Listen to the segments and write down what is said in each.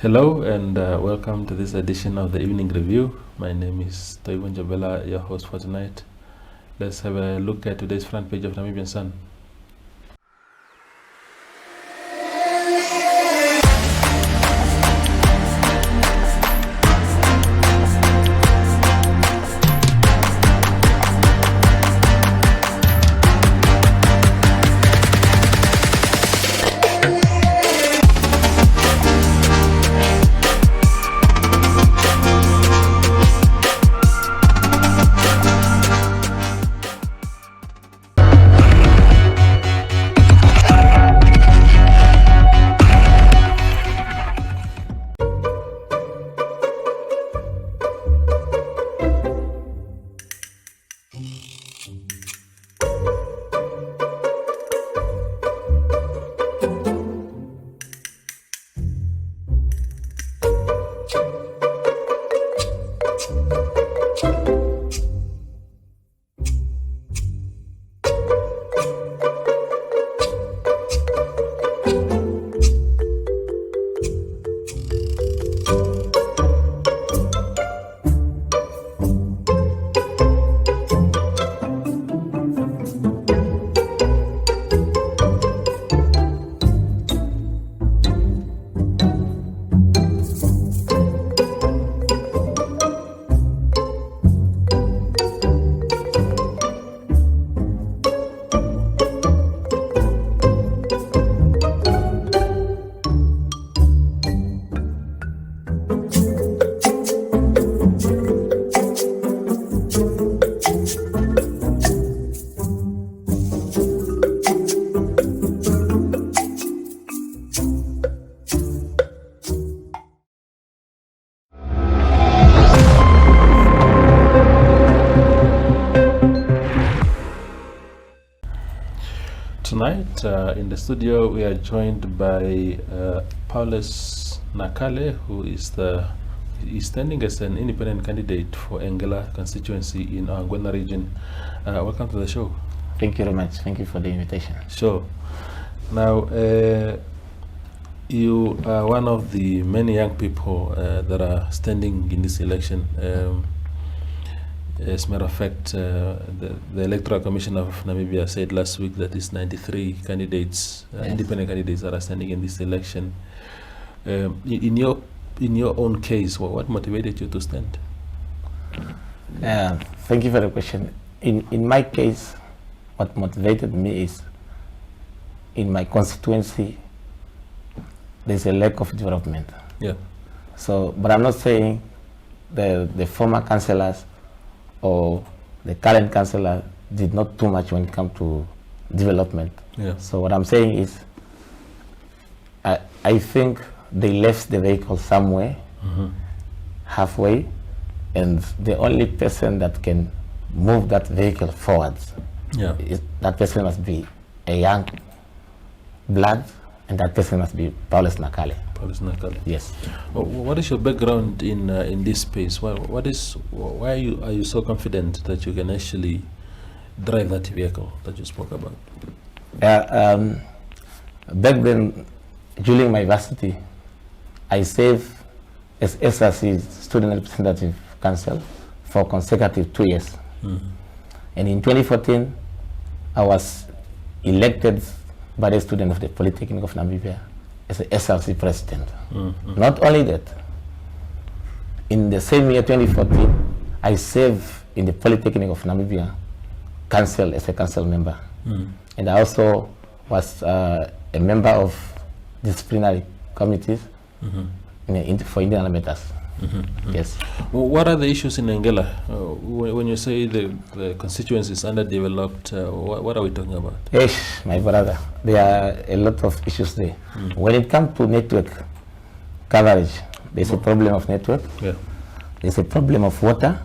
Hello and welcome to this edition of the Evening Review. My name is Toibon Jabela, your host for tonight. Let's have a look at today's front page of Namibian Sun. Tonight in the studio we are joined by Paulus Nakale, who is standing as an independent candidate for Engela Constituency in our Ngwena region. Welcome to the show. Thank you very much. Thank you for the invitation. Sure. Now, you are one of the many young people that are standing in this election. As a matter of fact, the Electoral Commission of Namibia said last week that it's 93 candidates, independent candidates, that are standing in this election. In your own case, what motivated you to stand? Thank you for the question. In my case, what motivated me is in my constituency, there's a lack of development. Yeah. So, but I'm not saying the former councillors or the current councillor did not too much when it comes to development. Yeah. So what I'm saying is, I think they left the vehicle somewhere, halfway, and the only person that can move that vehicle forwards, that person must be a young blood, and that person must be Paulus Nakale. Paulus Nakale. Yes. What is your background in this space? Why are you so confident that you can actually drive that vehicle that you spoke about? Back then, during my university, I served as SRC Student Representative Council for consecutive 2 years. And in 2014, I was elected by the student of the Polytechnic of Namibia as the SRC president. Not only that, in the same year 2014, I served in the Polytechnic of Namibia Council as a council member. And I also was a member of disciplinary committees for Indian matters. Yes. Well, what are the issues in Engela? When you say the constituency is underdeveloped, what are we talking about? Yes, my brother, there are a lot of issues there. When it comes to network coverage, there's a problem of network. Yeah. There's a problem of water.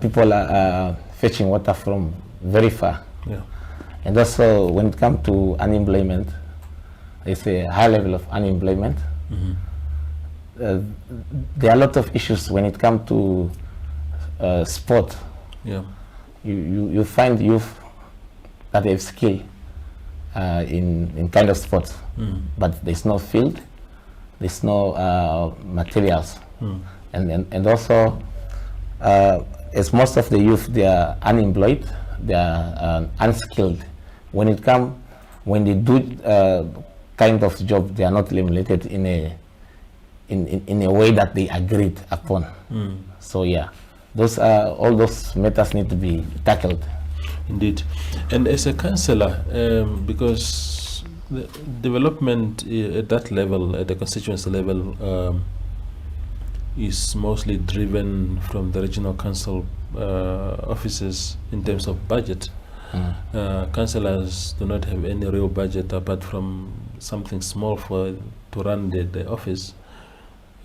People are fetching water from very far. Yeah. And also, when it comes to unemployment, there's a high level of unemployment. There are a lot of issues when it comes to sport. Yeah. You find youth that have skill in kind of sports, but there's no field, there's no materials. And also, as most of the youth, they are unemployed, they are unskilled. When they do kind of job, they are not remunerated in a way that they agreed upon. So yeah, all those matters need to be tackled. Indeed. And as a councillor, because the development at that level, at the constituency level, is mostly driven from the regional council offices in terms of budget. Councillors do not have any real budget apart from something small to run the office,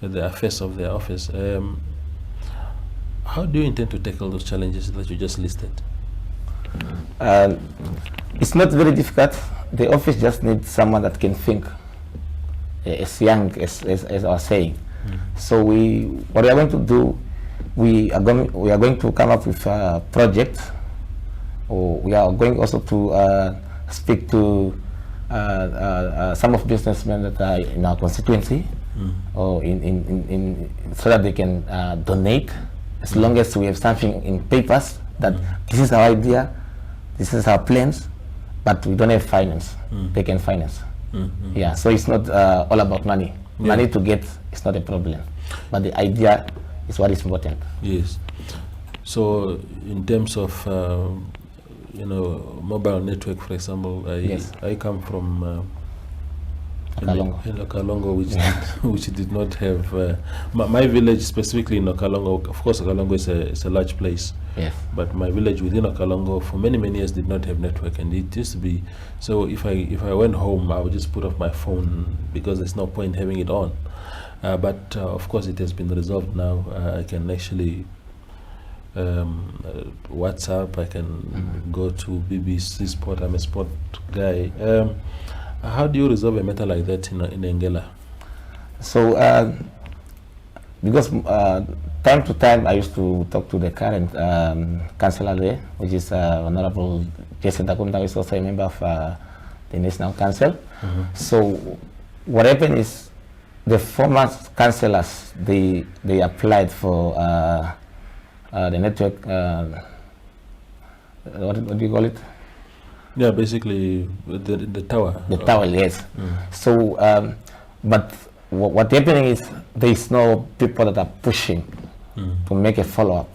the affairs of the office. How do you intend to tackle those challenges that you just listed? It's not very difficult. The office just needs someone that can think, as young as I was saying. So what we are going to do, we are going to come up with a project, or we are going also to speak to some of businessmen that are in our constituency, or so that they can donate, as long as we have something in papers that this is our idea, this is our plans, but we don't have finance. They can finance. Yeah, so it's not all about money. Money to get is not a problem, but the idea is what is important. Yes. So in terms of mobile network, for example, I come from Nokalongo, which did not have my village specifically in Nokalongo. Of course, Nokalongo is a large place. Yes. But my village within Nokalongo for many years did not have network, and it used to be so. If I went home, I would just put off my phone because there's no point having it on. But of course, it has been resolved now. I can actually WhatsApp. I can go to BBC Sport. I'm a sport guy. How do you resolve a matter like that in Engela? So, because time to time I used to talk to the current councillor there, which is Honorable Jason Takunda, who is also a member of the National Council. So, what happened is the former councillors, they applied for the network, what do you call it? Yeah, basically the tower. The tower, yes. So, but what happening is there is no people that are pushing to make a follow-up.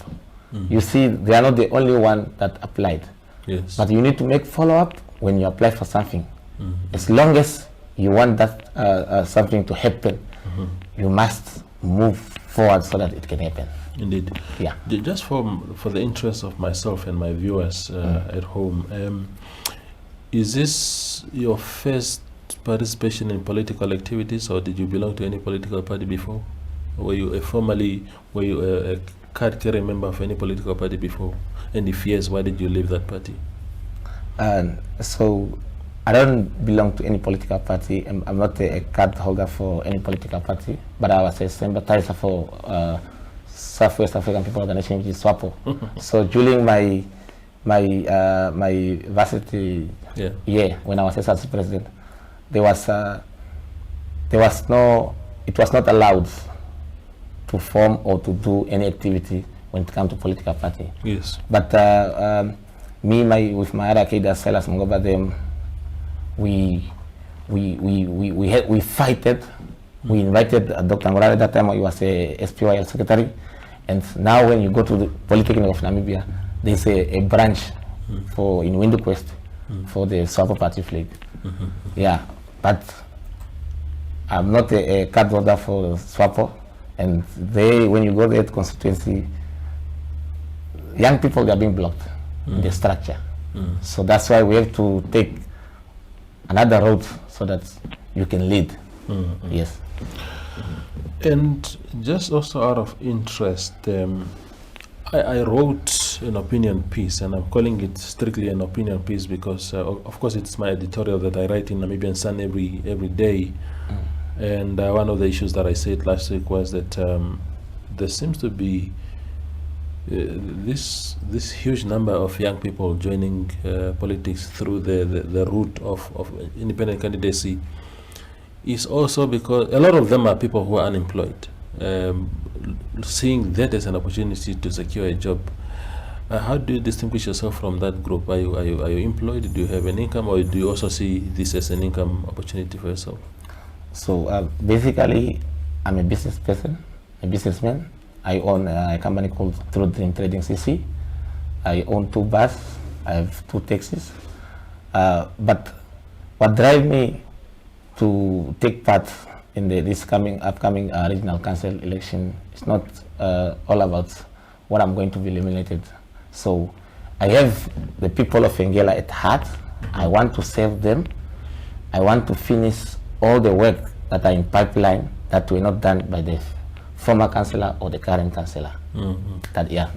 You see, they are not the only one that applied. Yes. But you need to make follow-up when you apply for something. As long as you want that something to happen, you must move forward so that it can happen. Indeed. Yeah. Just for the interest of myself and my viewers at home, is this your first participation in political activities, or did you belong to any political party before? Were you a card-carrying member of any political party before? And if yes, why did you leave that party? So I don't belong to any political party. I'm not a card holder for any political party, but I was a sympathizer for Southwest African People Organization, which is SWAPO. So during my varsity year, when I was SRC president, it was not allowed to form or to do any activity when it comes to political party. Yes. But with my other cadres, Silas Mgoba, them, we fighted. We invited Dr. Ngorale at that time. He was a SPYL secretary. And now when you go to the Polytechnic of Namibia, there's a branch in Windhoek for the SWAPO party flag. Yeah, but I'm not a card holder for SWAPO. And when you go there to constituency, young people, they are being blocked in the structure. So that's why we have to take another route so that you can lead. Yes. And just also out of interest, I wrote an opinion piece, and I'm calling it strictly an opinion piece because, of course, it's my editorial that I write in Namibian Sun every day. And one of the issues that I said last week was that there seems to be this huge number of young people joining politics through the route of independent candidacy. is also because a lot of them are people who are unemployed, seeing that as an opportunity to secure a job. How do you distinguish yourself from that group? Are you employed? Do you have an income, or do you also see this as an income opportunity for yourself? So basically, I'm a business person, a businessman. I own a company called True Dream Trading CC. I own 2 buses. I have 2 taxis. But what drives me to take part in this upcoming regional council election is not all about what I'm going to be eliminated. So I have the people of Engela at heart. I want to serve them. I want to finish all the work that are in pipeline that were not done by the former councillor or the current councillor. That, yeah.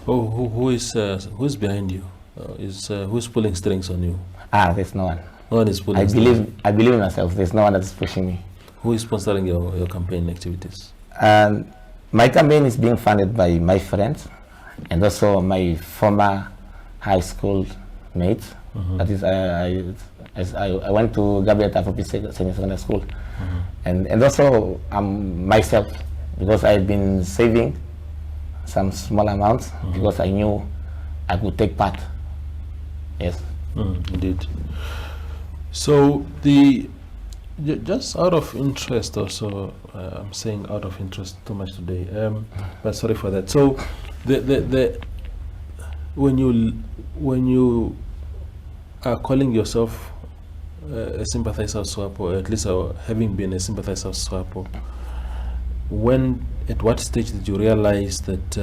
Oh, who's behind you? Who's pulling strings on you? There's no one. No one is pulling strings. I believe in myself. There's no one that's pushing me. Who is sponsoring your campaign activities? My campaign is being funded by my friends and also my former high school mates. That is, I went to Gabriel Tafopi Senior Secondary School, and also myself, because I've been saving some small amounts because I knew I could take part. Yes. Indeed. So just out of interest also, I'm saying out of interest too much today, but sorry for that. So when you are calling yourself a sympathizer of SWAPO, or at least having been a sympathizer of SWAPO, at what stage did you realize that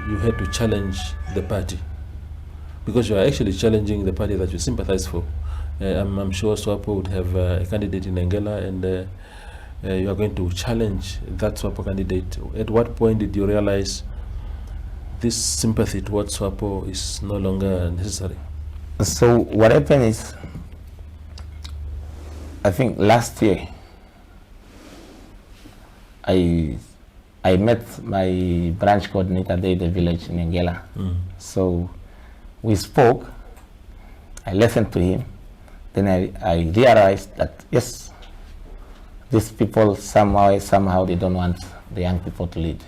you had to challenge the party? Because you are actually challenging the party that you sympathize for. I'm sure SWAPO would have a candidate in Engela, and you are going to challenge that SWAPO candidate. At what point did you realize this sympathy towards SWAPO is no longer necessary? So what happened is, I think last year, I met my branch coordinator there at the village in Engela. So we spoke, I listened to him, then I realized that yes, these people somehow they don't want the young people to lead.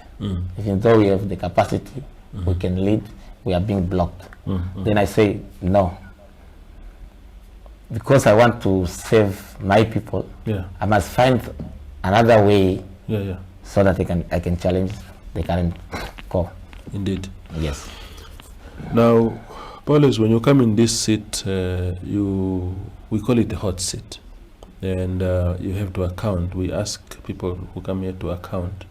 Even though we have the capacity, we can lead, we are being blocked. Then I say no. Because I want to save my people, I must find another way so that I can challenge the current core. Indeed. Yes. Now, Paulus, when you come in this seat, we call it a hot seat, and you have to account. We ask people who come here to account,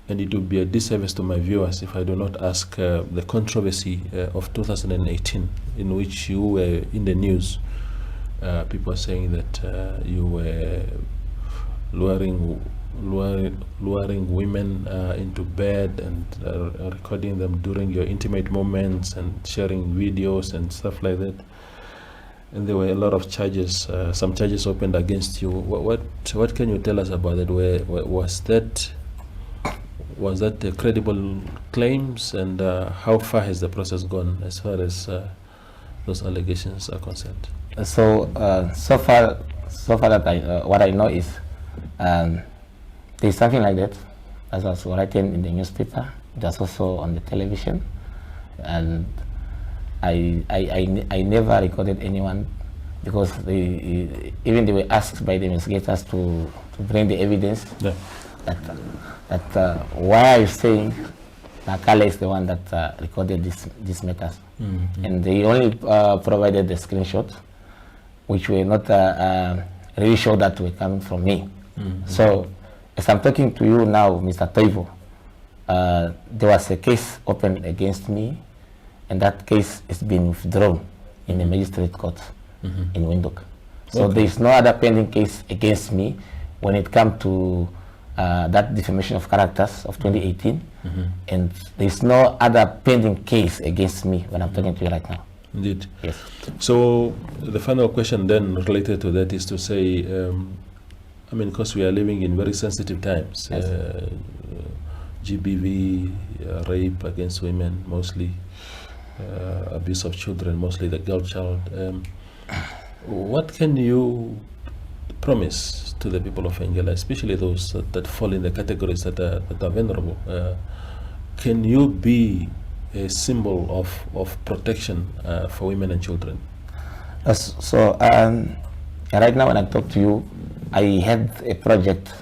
and it would be a disservice to my viewers if I do not ask the controversy of 2018, in which you were in the news. People are saying that you were luring women into bed and recording them during your intimate moments and sharing videos and stuff like that. And there were a lot of charges, some charges opened against you. What can you tell us about that? Was that credible claims, and how far has the process gone as far as those allegations are concerned? So far that what I know is there's something like that, as was written in the newspaper. That's also on the television, and I never recorded anyone, because they were asked by the investigators to bring the evidence. That why are you saying Nakale is the one that recorded these matters? And they only provided the screenshot, which were not really sure that were coming from me. So as I'm talking to you now, Mr. Toivo, there was a case opened against me, and that case is being withdrawn in the magistrate court in Windhoek. So there is no other pending case against me when it comes to that defamation of characters of 2018, and there is no other pending case against me when I'm talking to you right now. Indeed. Yes. So the final question then related to that is to say, because we are living in very sensitive times. Yes. GBV, rape against women mostly, abuse of children, mostly the girl child. What can you promise to the people of Engela, especially those that fall in the categories that are vulnerable? Can you be a symbol of protection for women and children? So right now when I talk to you, I had a project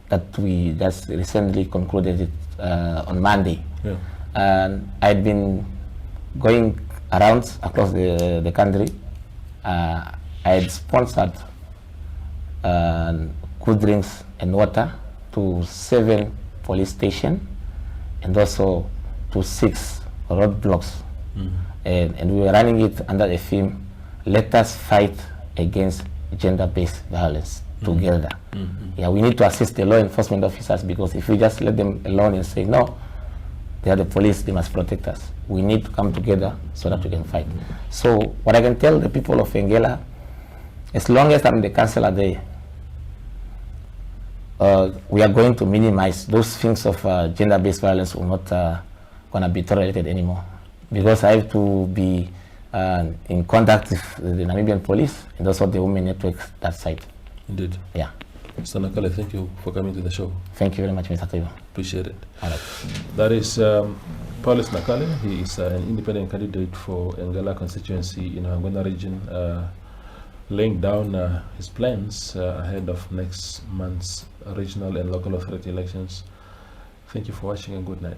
that we just recently concluded it on Monday. Yeah. And I'd been going around across the country. I had sponsored cool drinks and water to 7 police stations and also to 6 roadblocks. And we were running it under a theme, let us fight against gender-based violence together. Yeah, we need to assist the law enforcement officers, because if we just let them alone and say, no, they are the police, they must protect us. We need to come together so that we can fight. So what I can tell the people of Engela, as long as I'm the councillor there, we are going to minimize those things of gender-based violence will not going to be tolerated anymore. Because I have to be in contact with the Namibian police and also the women network that side. Indeed. Yeah. Mr. Nakale, thank you for coming to the show. Thank you very much, Mr. Taiwo. Appreciate it. All right. That is Paulus Nakale. He is an independent candidate for Engela Constituency in Angona region, laying down his plans ahead of next month's regional and local authority elections. Thank you for watching and good night.